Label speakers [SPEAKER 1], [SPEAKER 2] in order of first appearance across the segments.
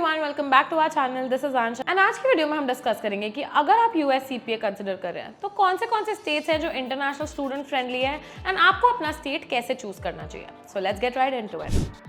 [SPEAKER 1] Everyone, welcome back to our channel. This is Ansha and आज की video में हम डिस्कस करेंगे कि अगर आप यूएस सीपीए कंसिडर कर रहे हैं तो कौन से स्टेट्स हैं जो इंटरनेशनल स्टूडेंट फ्रेंडली है एंड आपको अपना स्टेट कैसे चूज करना चाहिए। So let's get right into it.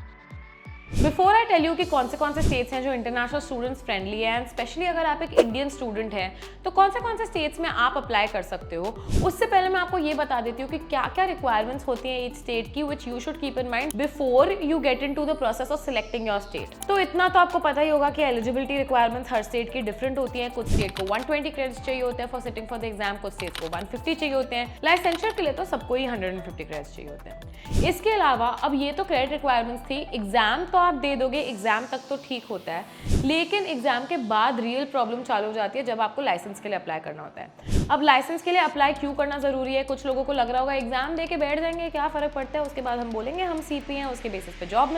[SPEAKER 1] Before I tell you कि कौन से स्टेट्स हैं जो इंटरनेशनल स्टूडेंट्स फ्रेंडली है एंड स्पेशली अगर आप एक इंडियन स्टूडेंट हैं तो कौन से स्टेट्स में आप अप्लाई कर सकते हो, उससे पहले मैं आपको ये बता देती हूँ कि क्या क्या रिक्वायरमेंट्स होती हैं ईच स्टेट की which you should keep in mind before you get into the process of selecting your state. तो इतना तो आपको पता ही होगा कि एलिजिबिलिटी रिक्वायरमेंट्स हर स्टेट की डिफरेंट होती हैं। कुछ स्टेट को 120 क्रेडिट्स चाहिए होते हैं for sitting for the exam, कुछ स्टेट्स को 150 चाहिए होते हैं। लाइसेंसर के लिए तो सबको ही 150 क्रेडिट्स चाहिए होते हैं। इसके अलावा अब ये तो क्रेडिट रिक्वायरमेंट्स थी। एग्जाम तो आप दे दोगे, एग्जाम तक तो ठीक होता है, लेकिन एग्जाम के बाद रियल प्रॉब्लम चालू हो जाती है जब आपको लाइसेंस के लिए अप्लाई करना होता है। अब लाइसेंस के लिए अप्लाई क्यों करना जरूरी है? कुछ लोगों को लग रहा होगा एग्जाम दे के बैठ जाएंगे, क्या फर्क पड़ता है, उसके बाद हम बोलेंगे हम सीपी हैं, उसके बेसिस पे जॉब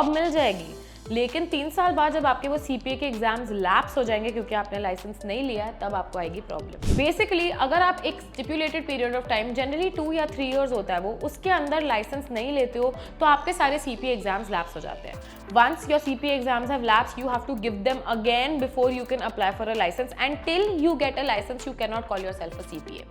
[SPEAKER 1] मिल जाएगी। लेकिन 3 साल बाद जब आपके वो सीपीए के एग्जाम्स लैप्स हो जाएंगे क्योंकि आपने लाइसेंस नहीं लिया है, तब आपको आएगी प्रॉब्लम। बेसिकली अगर आप एक stipulated period of time, generally 2 या 3 इयर्स होता है वो, उसके अंदर लाइसेंस नहीं लेते हो तो आपके सारे सीपीए एग्जाम्स लैप्स हो जाते हैं। Once your CPA exams have lapsed, you have to give them again before you can apply for a license. Until you get a license, you cannot call yourself a CPA.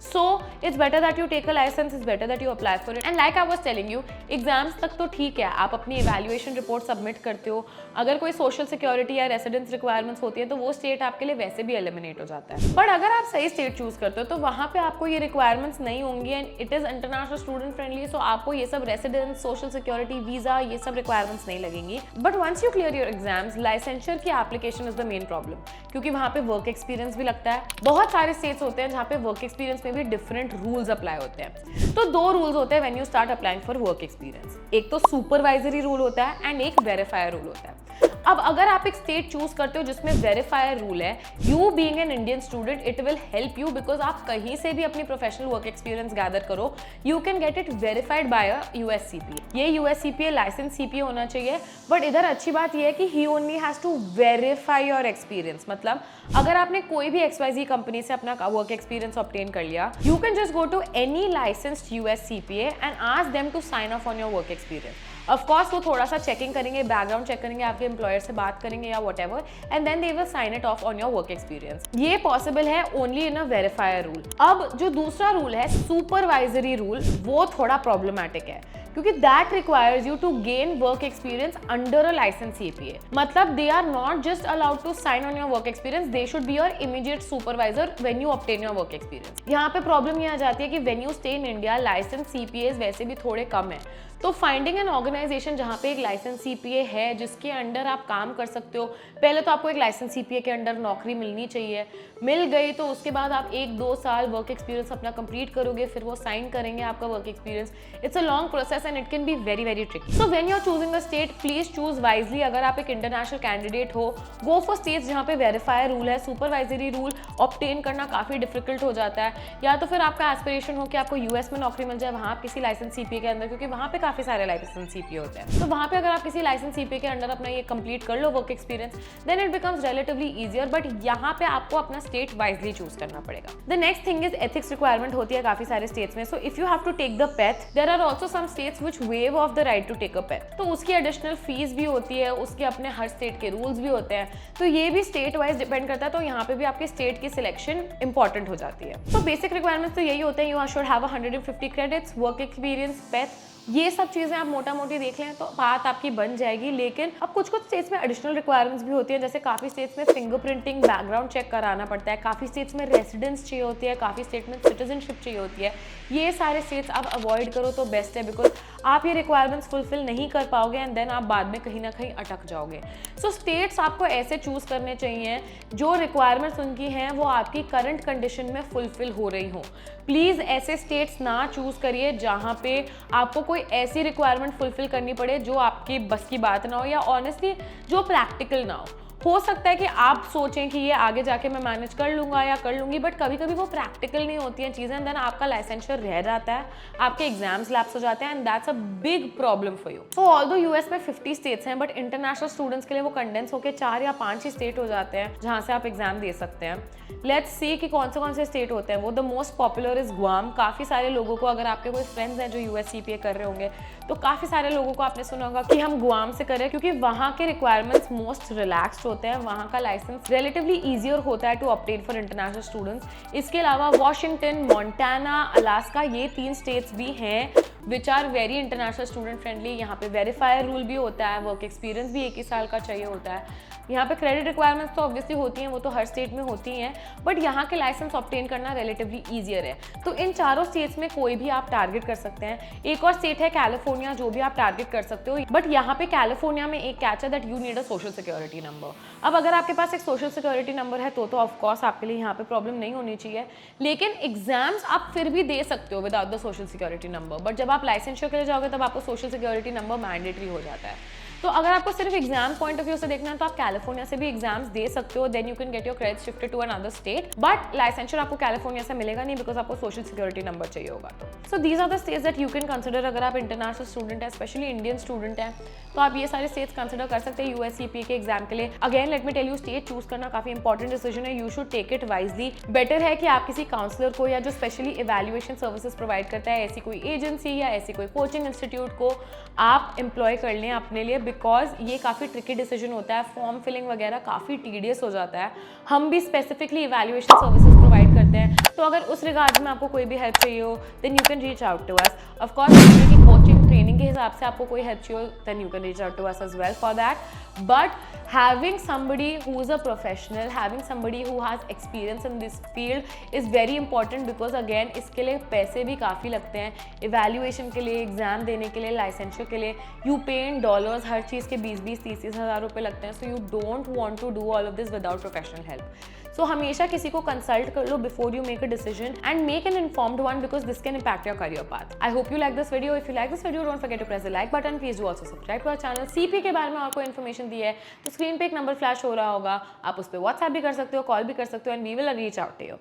[SPEAKER 1] So it's better that you take a license, it's better that you apply for it. And like I was telling you, exams तक तो ठीक है, आप अपनी evaluation report submit करते हो। अगर कोई सोशल सिक्योरिटी या रेसिडेंस रिक्वायरमेंट्स होती है तो वो स्टेट आपके लिए वैसे भी एलिमिनेट हो जाता है। बट अगर आप सही स्टेट चूज करते हो तो वहाँ पे आपको ये रिक्वायरमेंट्स नहीं होंगी and it is international student friendly, so आपको ये सब रेसिडेंस, सोशल सिक्योरिटी, वीजा, ये सब रिक्वायरमेंट्स नहीं लगेंगी। But once you clear your exams, licensure की application is the main problem, क्योंकि वहाँ पे वर्क एक्सपीरियंस भी लगता है। बहुत सारे स्टेट्स होते हैं जहाँ पे वर्क एक्सपीरियंस में भी डिफरेंट रूल्स अप्लाई होते हैं। तो 2 रूल्स होते हैं when you start applying for work experience. एक तो सुपरवाइजरी रूल होता है एंड एक वेरीफायर रूल होता है। अब अगर आप एक स्टेट चूज करते हो जिसमें वेरीफायर रूल है, you being an Indian student, it will help you because आप कहीं से भी अपनी प्रोफेशनल वर्क एक्सपीरियंस गैदर करो, you can get it verified by a US CPA. ये यूएस सीपीए लाइसेंस सीपीए होना चाहिए। बट इधर अच्छी बात यह है कि he only has to verify your experience. मतलब अगर आपने कोई भी XYZ कंपनी से अपना वर्क एक्सपीरियंस ऑब्टेन कर लिया, you can just go to any licensed US CPA and ask them to sign off on your work experience. Of course वो थोड़ा सा चेकिंग करेंगे, बैकग्राउंड चेक करेंगे, आपके एम्प्लॉयर से बात करेंगे या whatever, and then they will sign it off on your work experience. ये पॉसिबल है only in a verifier rule. अब जो दूसरा रूल है सुपरवाइजरी रूल, वो थोड़ा प्रॉब्लमैटिक है क्योंकि that requires you to gain work experience under a license CPA. मतलब they are not just allowed to sign on your work experience, they should be your immediate supervisor when you obtain your work experience. यहाँ पे problem ये आ जाती है कि when you stay in India, license CPAs वैसे भी थोड़े कम है, तो फाइंडिंग एन ऑर्गेनाइजेशन जहाँ पे एक लाइसेंस सीपीए है जिसके अंडर आप काम कर सकते हो, पहले तो आपको एक लाइसेंस सीपीए के अंडर नौकरी मिलनी चाहिए। मिल गई तो उसके बाद आप 1-2 साल वर्क एक्सपीरियंस अपना कंप्लीट करोगे, फिर वो साइन करेंगे आपका work experience. It's a long process and it can be very very tricky. So when you are choosing a state, please choose wisely. अगर आप एक इंटरनेशनल कैंडिडेट हो, गो फॉर स्टेट्स जहाँ पे वेरीफायर रूल है। Supervisory rule obtain करना काफी difficult हो जाता है, या तो फिर आपका एस्पिरेशन हो कि आपको यूएस में नौकरी मिल जाए वहाँ आप किसी लाइसेंस सीपीए के अंदर, क्योंकि वहाँ पे काफी सारे लाइसेंस सीपीए होते हैं। तो वहाँ पे अगर आप किसी लाइसेंस सीपीए के अंडर अपना ये कंप्लीट कर लो work experience, then it becomes relatively easier. But यहाँ पे आपको अपना स्टेट वाइजली चूज करना पड़ेगा। The next thing is ethics requirement होती है काफी सारे स्टेट्स में। So if you have to take the path, there are also some states which waive off the right to take a path, तो उसकी additional fees भी होती है, उसके अपने हर स्टेट के रूल्स भी होते हैं, तो ये भी स्टेट वाइज डिपेंड करता है। तो यहाँ पे भी आपके स्टेट की सिलेक्शन इंपॉर्टेंट हो जाती है। तो बेसिक रिक्वायरमेंट्स तो यही होते हैं, you should have 150 credits, work experience, faith, ये सब चीजें आप मोटा मोटी देख लें तो बात आपकी बन जाएगी। लेकिन अब कुछ स्टेट्स में एडिशनल रिक्वायरमेंट्स भी होती हैं, जैसे काफी स्टेट्स में फिंगरप्रिंटिंग, बैकग्राउंड चेक कराना पड़ता है, काफी स्टेट्स में रेसिडेंस चाहिए होती है, काफी स्टेट में सिटीजनशिप चाहिए होती है। ये सारे स्टेट्स आप अवॉइड करो तो बेस्ट है, बिकॉज आप ये रिक्वायरमेंट्स फुलफिल नहीं कर पाओगे एंड देन आप बाद में कहीं ना कहीं अटक जाओगे। सो स्टेट्स आपको ऐसे चूज करने चाहिए जो रिक्वायरमेंट्स उनकी हैं वो आपकी करंट कंडीशन में फुलफिल हो रही हो। प्लीज ऐसे स्टेट्स ना चूज करिए जहाँ पे आपको कोई ऐसी रिक्वायरमेंट फुलफिल करनी पड़े जो आपकी बस की बात ना हो, या ऑनेस्टली जो प्रैक्टिकल ना हो। हो सकता है कि आप सोचें कि ये आगे जाके मैं मैनेज कर लूँगा या कर लूँगी, बट कभी कभी वो प्रैक्टिकल नहीं होती हैं चीज़ें, एंड देन आपका लाइसेंशियर रह जाता है, आपके एग्जाम्स लैप्स हो जाते हैं, and that's a big problem for you. तो ऑल्दो यूएस में 50 स्टेट्स हैं, बट इंटरनेशनल स्टूडेंट्स के लिए वो कंडेंस होकर 4 या 5 ही स्टेट हो जाते हैं जहाँ से आप एग्जाम दे सकते हैं। लेट्स सी कि कौन से स्टेट होते हैं वो। The most popular is Guam. काफ़ी सारे लोगों को, अगर आपके कोई फ्रेंड्स हैं जो यूएस सीपीए कर रहे होंगे, तो काफ़ी सारे लोगों को आपने सुना होगा कि हम गुआम से करें, क्योंकि वहाँ के रिक्वायरमेंट्स मोस्ट रिलैक्स्ड होते हैं, वहाँ का लाइसेंस रिलेटिवली ईजियर होता है to obtain for international students. इसके अलावा वॉशिंगटन, मोंटाना, अलास्का, ये 3 स्टेट्स भी हैं which are very international student friendly. यहाँ पे वेरीफायर रूल भी होता है, वर्क एक्सपीरियंस भी 1 ही साल का चाहिए होता है। यहाँ पे क्रेडिट रिक्वायरमेंट्स तो ऑब्वियसली होती हैं, वो तो हर स्टेट में होती हैं, बट यहाँ के लाइसेंस ऑब्टेन करना रिलेटिवली ईजियर है। तो इन चारों स्टेट्स में कोई भी आप टारगेट कर सकते हैं। एक और स्टेट है कैलिफोर्निया, जो भी आप टारगेट कर सकते हो, बट यहाँ पे कैलिफोर्निया में एक कैच है that you need a social security number. अब अगर आपके पास एक सोशल सिक्योरिटी नंबर है तो ऑफकोर्स आपके लिए यहाँ पे प्रॉब्लम नहीं होनी चाहिए, लेकिन एग्जाम्स आप फिर भी दे सकते हो without the social security number. But जब आप लाइसेंशियर के लिए जाओगे तब आपको सोशल सिक्योरिटी नंबर मैंडेटरी हो जाता है। तो अगर आपको सिर्फ एग्जाम पॉइंट ऑफ व्यू से देखना है तो आप कैलिफोर्निया से भी एग्जाम्स दे सकते हो, then you can get your credit shifted to another state, but licenser आपको कैलिफोर्निया से मिलेगा नहीं, बिकॉज आपको सोशल सिक्योरिटी नंबर चाहिए होगा। So these are the states that you can consider अगर आप इंटरनेशनल स्टूडेंट है, स्पेशली इंडियन स्टूडेंट है, तो आप ये सारे स्टेट्स कंसिडर कर सकते हैं यूएस सीपीए के एग्जाम के लिए। Again let me tell you, state choose करना काफी इंपॉर्टेंट डिसीजन है, you should take it wisely. Better है कि आप किसी काउंसलर को या जो स्पेशली इवैल्यूएशन सर्विसेज प्रोवाइड करता है, ऐसी कोई एजेंसी या ऐसी कोई कोचिंग इंस्टीट्यूट को आप एम्प्लॉय कर लें अपने लिए, बिकॉज ये काफ़ी ट्रिकी डिसीजन होता है। फॉर्म फिलिंग वगैरह काफ़ी टीडियस हो जाता है। हम भी स्पेसिफिकली इवैल्यूएशन सर्विसेज प्रोवाइड करते हैं, तो अगर उस रिगार्ड में आपको कोई भी हेल्प चाहिए हो then you can reach out to us. Of course coaching training के हिसाब से आपको कोई हेल्प चाहिए हो then you can reach out to us as well for that. But having somebody who is a professional, having somebody who has experience in this field is very important, because again इसके लिए पैसे भी काफ़ी लगते हैं, evaluation के लिए, exam देने के लिए, लाइसेंशियर के लिए यू पे इन डॉलर्स, हर चीज़ के 20-30 हज़ार रुपये लगते हैं। So you don't want to do all of this without professional help. So हमेशा किसी को कंसल्ट कर लो before you make a decision, and make an informed one, because this can impact your career path. I hope you like this video. If you like this video don't forget to press the like button. Please do also subscribe to our channel. CPA के बारे में और कोई information दी है तो screen पे एक number flash हो रहा होगा, आप उस पर व्हाट्सएप भी कर सकते हो, कॉल भी कर सकते हो, and we will reach out to you.